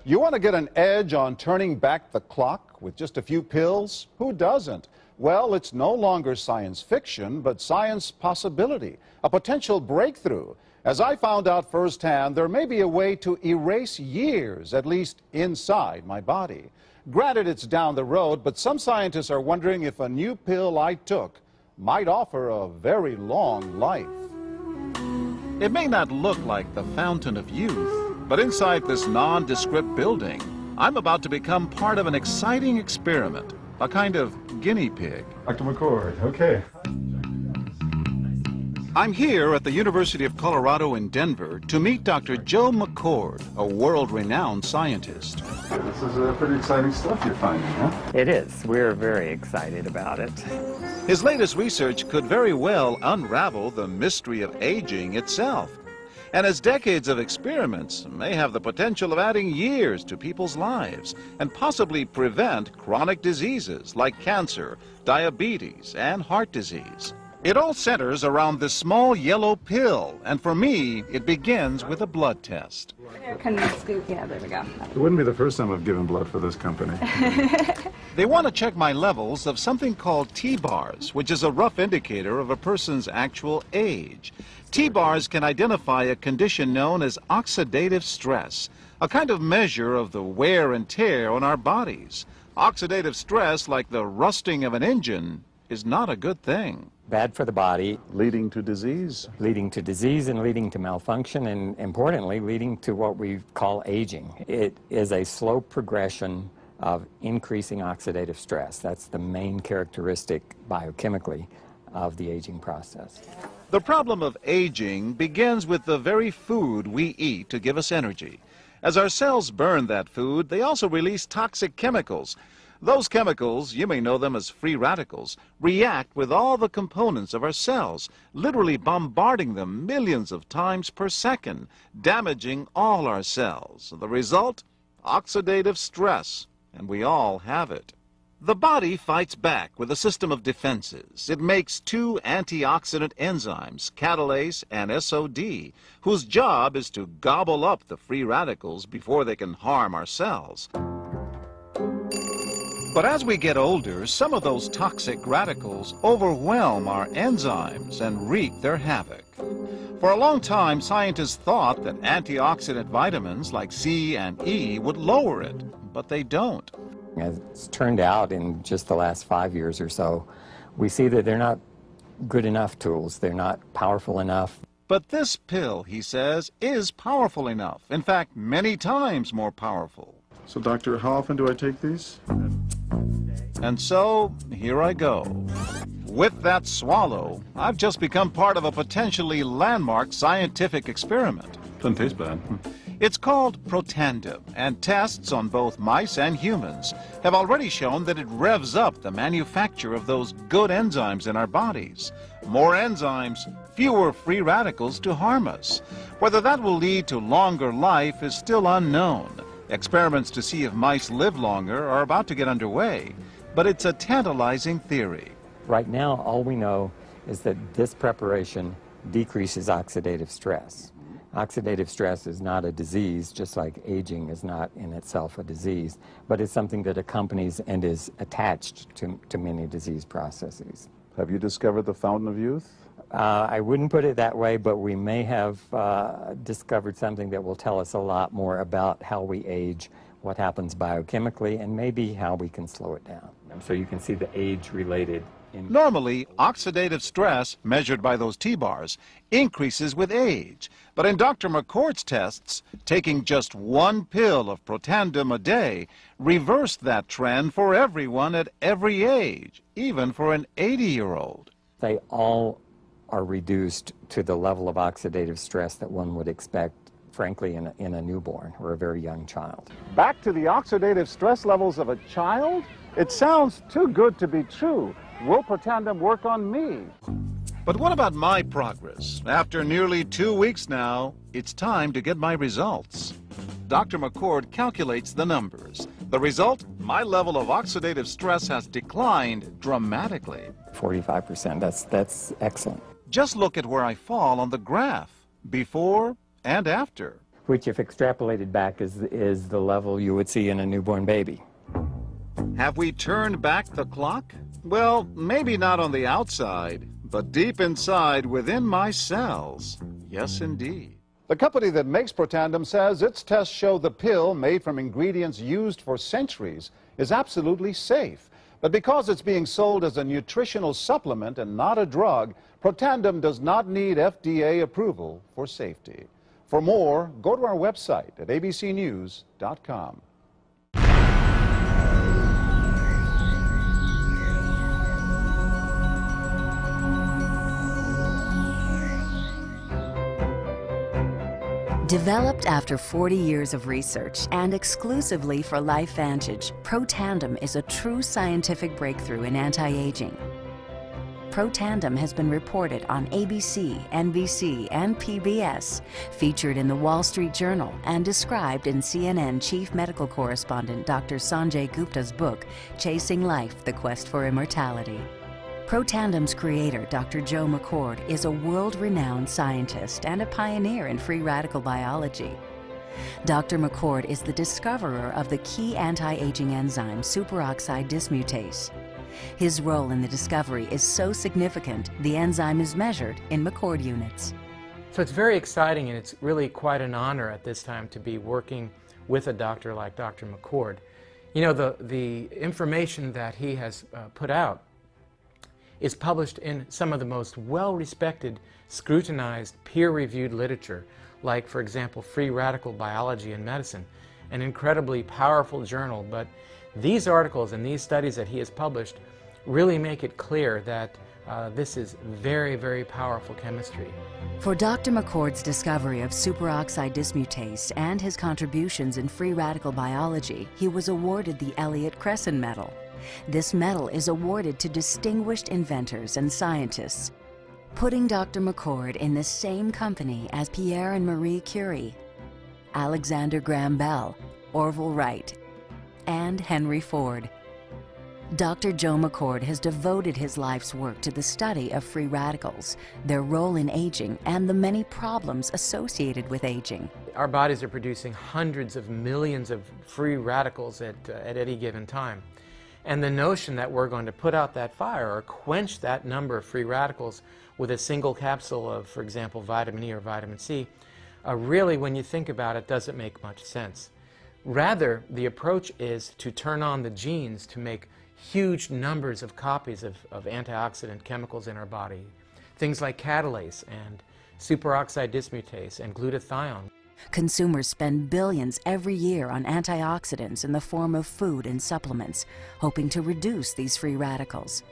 You want to get an edge on turning back the clock with just a few pills? Who doesn't? Well, it's no longer science fiction, but science possibility, a potential breakthrough. As I found out firsthand, there may be a way to erase years, at least inside my body. Granted, it's down the road, but some scientists are wondering if a new pill I took might offer a very long life. It may not look like the fountain of youth, but inside this nondescript building, I'm about to become part of an exciting experiment, a kind of guinea pig. Dr. McCord, okay. I'm here at the University of Colorado in Denver to meet Dr. Joe McCord, a world-renowned scientist. This is pretty exciting stuff you're finding, huh? It is. We're very excited about it. His latest research could very well unravel the mystery of aging itself. And his decades of experiments may have the potential of adding years to people's lives and possibly prevent chronic diseases like cancer, diabetes, and heart disease. It all centers around this small yellow pill, and for me, it begins with a blood test. Can you scoop? Yeah, there we go. It wouldn't be the first time I've given blood for this company. They want to check my levels of something called T-bars, which is a rough indicator of a person's actual age. T-bars can identify a condition known as oxidative stress, a kind of measure of the wear and tear on our bodies. Oxidative stress, like the rusting of an engine, is not a good thing. Bad for the body. Leading to disease? Leading to disease and leading to malfunction, and importantly, leading to what we call aging. It is a slow progression of increasing oxidative stress. That's the main characteristic biochemically of the aging process. The problem of aging begins with the very food we eat to give us energy. As our cells burn that food, they also release toxic chemicals. Those chemicals, you may know them as free radicals, react with all the components of our cells, literally bombarding them millions of times per second, damaging all our cells. The result? Oxidative stress, and we all have it. The body fights back with a system of defenses. It makes two antioxidant enzymes, catalase and SOD, whose job is to gobble up the free radicals before they can harm our cells. But as we get older, some of those toxic radicals overwhelm our enzymes and wreak their havoc. For a long time, scientists thought that antioxidant vitamins like C and E would lower it, but they don't. As it's turned out in just the last 5 years or so, we see that they're not good enough tools. They're not powerful enough. But this pill, he says, is powerful enough. In fact, many times more powerful. So, doctor, how often do I take these? And so, here I go. With that swallow, I've just become part of a potentially landmark scientific experiment. Doesn't taste bad. It's called Protandim, and tests on both mice and humans have already shown that it revs up the manufacture of those good enzymes in our bodies. More enzymes, fewer free radicals to harm us. Whether that will lead to longer life is still unknown. Experiments to see if mice live longer are about to get underway, but it's a tantalizing theory. Right now, all we know is that this preparation decreases oxidative stress. Oxidative stress is not a disease, just like aging is not in itself a disease, but it's something that accompanies and is attached to many disease processes. Have you discovered the fountain of youth? I wouldn't put it that way, but we may have discovered something that will tell us a lot more about how we age, what happens biochemically, and maybe how we can slow it down. So you can see the age-related. Normally, oxidative stress, measured by those T-bars, increases with age. But in Dr. McCord's tests, taking just one pill of Protandim a day reversed that trend for everyone at every age, even for an 80-year-old. They all are reduced to the level of oxidative stress that one would expect, frankly, in a newborn or a very young child. Back to the oxidative stress levels of a child? It sounds too good to be true. Will Protandim work on me? But what about my progress? After nearly 2 weeks now, it's time to get my results. Dr. McCord calculates the numbers. The result? My level of oxidative stress has declined dramatically. 45%, that's excellent. Just look at where I fall on the graph, before and after. which if extrapolated back is the level you would see in a newborn baby. Have we turned back the clock? Well, maybe not on the outside, but deep inside within my cells. Yes, indeed. The company that makes Protandim says its tests show the pill, made from ingredients used for centuries, is absolutely safe. But because it's being sold as a nutritional supplement and not a drug, Protandim does not need FDA approval for safety. For more, go to our website at abcnews.com. Developed after 40 years of research and exclusively for LifeVantage, Protandim is a true scientific breakthrough in anti-aging. Protandim has been reported on ABC, NBC, and PBS, featured in the Wall Street Journal, and described in CNN Chief Medical Correspondent Dr. Sanjay Gupta's book, Chasing Life, The Quest for Immortality. Protandim's creator, Dr. Joe McCord, is a world-renowned scientist and a pioneer in free radical biology. Dr. McCord is the discoverer of the key anti-aging enzyme superoxide dismutase. His role in the discovery is so significant, the enzyme is measured in McCord units. So it's very exciting, and it's really quite an honor at this time to be working with a doctor like Dr. McCord. You know, the information that he has put out is published in some of the most well-respected, scrutinized, peer-reviewed literature, like, for example, Free Radical Biology and Medicine, an incredibly powerful journal. But these articles and these studies that he has published really make it clear that this is very, very powerful chemistry. For Dr. McCord's discovery of superoxide dismutase and his contributions in free radical biology, he was awarded the Elliott Cresson Medal. This medal is awarded to distinguished inventors and scientists, putting Dr. McCord in the same company as Pierre and Marie Curie, Alexander Graham Bell, Orville Wright, and Henry Ford. Dr. Joe McCord has devoted his life's work to the study of free radicals, their role in aging, and the many problems associated with aging. Our bodies are producing hundreds of millions of free radicals at any given time. And the notion that we're going to put out that fire or quench that number of free radicals with a single capsule of, for example, vitamin E or vitamin C, really, when you think about it, doesn't make much sense. Rather, the approach is to turn on the genes to make huge numbers of copies of antioxidant chemicals in our body, things like catalase and superoxide dismutase and glutathione. Consumers spend billions every year on antioxidants in the form of food and supplements, hoping to reduce these free radicals.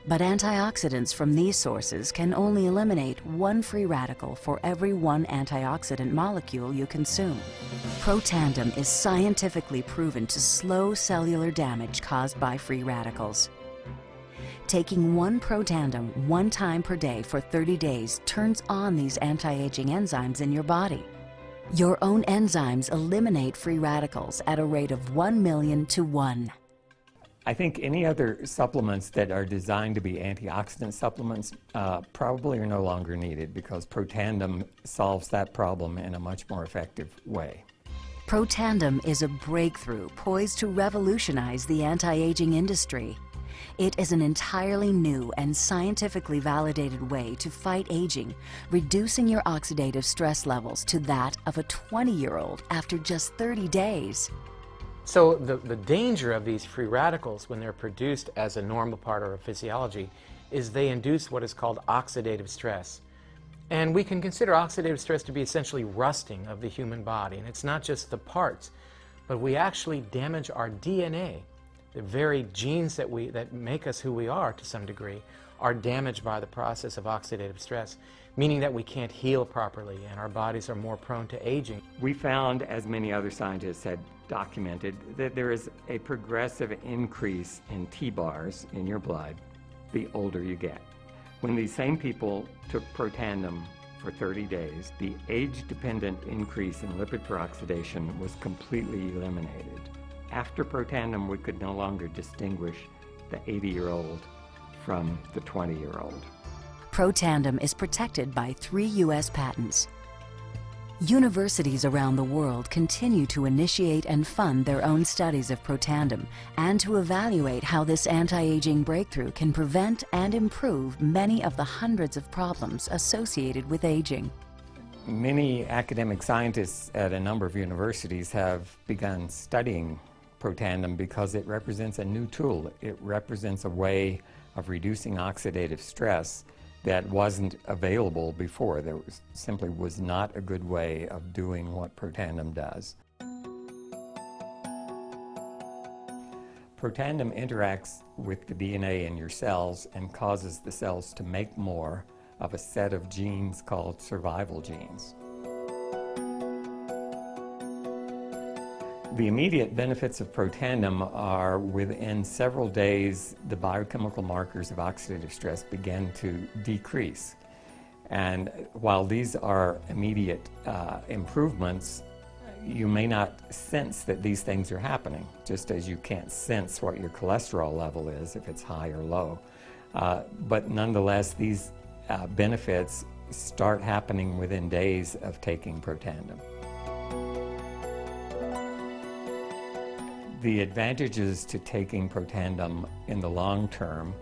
But antioxidants from these sources can only eliminate one free radical for every one antioxidant molecule you consume. Protandim is scientifically proven to slow cellular damage caused by free radicals. Taking one Protandim 1 time per day for 30 days turns on these anti-aging enzymes in your body. Your own enzymes eliminate free radicals at a rate of 1 million to 1. I think any other supplements that are designed to be antioxidant supplements probably are no longer needed, because Protandim solves that problem in a much more effective way. Protandim is a breakthrough poised to revolutionize the anti-aging industry. It is an entirely new and scientifically validated way to fight aging, reducing your oxidative stress levels to that of a 20-year-old after just 30 days. So the danger of these free radicals when they're produced as a normal part of our physiology is they induce what is called oxidative stress. And we can consider oxidative stress to be essentially rusting of the human body. And it's not just the parts, but we actually damage our DNA. The very genes that make us who we are to some degree are damaged by the process of oxidative stress, meaning that we can't heal properly and our bodies are more prone to aging. We found, as many other scientists had documented, that there is a progressive increase in T-bars in your blood the older you get. When these same people took Protandim for 30 days, the age-dependent increase in lipid peroxidation was completely eliminated. After Protandim, we could no longer distinguish the 80-year-old from the 20-year-old. Protandim is protected by 3 U.S. patents. Universities around the world continue to initiate and fund their own studies of Protandim and to evaluate how this anti-aging breakthrough can prevent and improve many of the hundreds of problems associated with aging. Many academic scientists at a number of universities have begun studying Protandim because it represents a new tool. It represents a way of reducing oxidative stress that wasn't available before. There simply was not a good way of doing what Protandim does. Protandim interacts with the DNA in your cells and causes the cells to make more of a set of genes called survival genes. The immediate benefits of Protandim are within several days, the biochemical markers of oxidative stress begin to decrease. And while these are immediate improvements, you may not sense that these things are happening, just as you can't sense what your cholesterol level is if it's high or low. But nonetheless, these benefits start happening within days of taking Protandim. The advantages to taking Protandim in the long term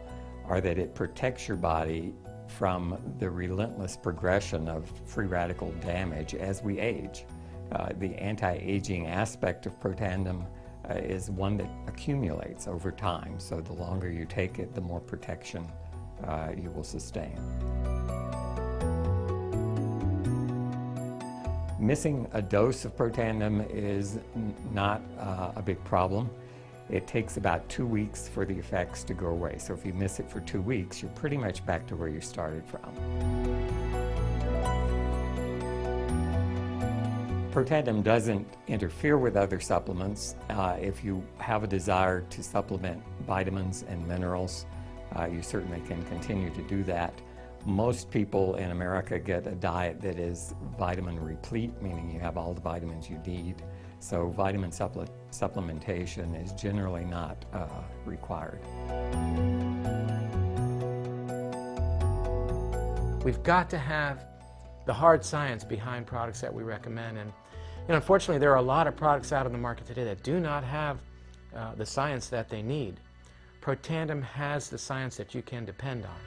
are that it protects your body from the relentless progression of free radical damage as we age. The anti-aging aspect of Protandim is one that accumulates over time, so the longer you take it, the more protection you will sustain. Missing a dose of Protandim is not a big problem. It takes about 2 weeks for the effects to go away. So if you miss it for 2 weeks, you're pretty much back to where you started from. Protandim doesn't interfere with other supplements. If you have a desire to supplement vitamins and minerals, you certainly can continue to do that. Most people in America get a diet that is vitamin replete, meaning you have all the vitamins you need. So vitamin supplementation is generally not required. We've got to have the hard science behind products that we recommend. And unfortunately, there are a lot of products out on the market today that do not have the science that they need. Protandim has the science that you can depend on.